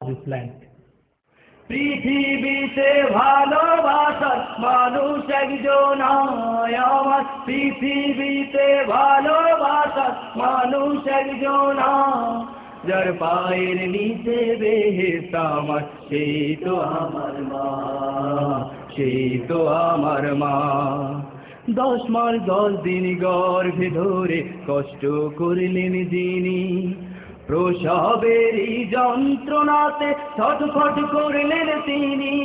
Plant. পৃথিবীতে ভালোবাসার মানুষ একজন আমার, পৃথিবীতে ভালোবাসার মানুষ একজন, যার পায়ের নিচে বেহেশত আমার, সেই তো আমার মা, সেই তো আমার মা। 10 মাস 10 দিন গর্ভে ধরে কষ্ট করলেন যিনি, প্রসবেরই যন্ত্রণাতে ছটফট করলেন তিনি।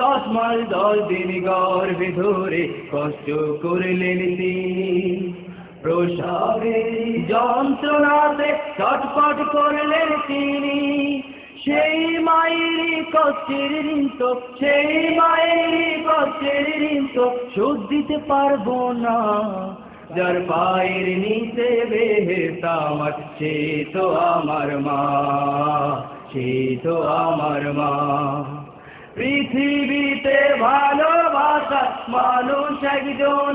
10 মাস 10 দিন গর্ভে ধরে কষ্ট করলেন তিনি, প্রসবেরই যন্ত্রণাতে ছটফট করলেন তিনি। সেই মায়েরই কষ্টের ঋণ তো, সেই মায়েরই কষ্টের ঋণ তো শোধ দিতে পারবো না, যার পায়ের নিচে বেহেশত আমার, সে তো আমার মা, সে তো আমার মা। পৃথিবীতে ভালোবাসার মানুষ একজন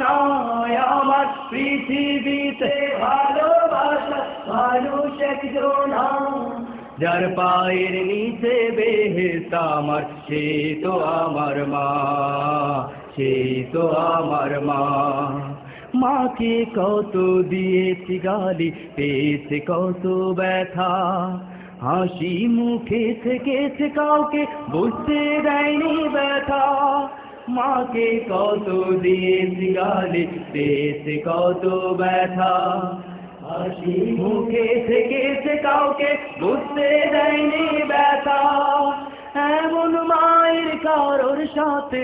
আমার, পৃথিবীতে ভালোবাসার মানুষ একজন, যার পায়ের নিচে বেহেশত আমার, সে তো আমার মা, সে তো আমার মা। মাকে কত দিয়েছি গালি, পেয়েছে কত ব্যথা, হাসি মুখে থেকেছে কাউকে বুঝতে দেয়নি ব্যথা। মাকে কত দিয়েছি গালি, পেয়েছে কত ব্যথা, হাসি মুখে থেকেছে কাউকে বুঝতে দেয়নি ব্যথা। এমন মায়ের কারোর সাথে,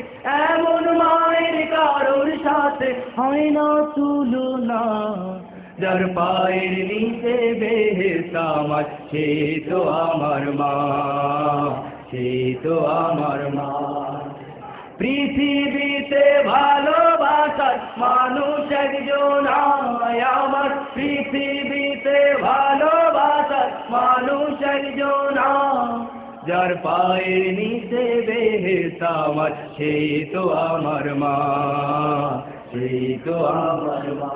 এমন মায়ের কারোর সাথে হয় না তুলনা, যার পায়ের নিচে বেহেশত আমার, সে তো আমার মা, সে তো আমার মা। পৃথিবীতে ভালোবাসার মানুষ একজন আমার, পৃথিবীতে ভালোবাসার মানুষ একজন, যার পায়ের নিচে বেহেশত আমার, সে তো আমার মা, সে তো আমার মা।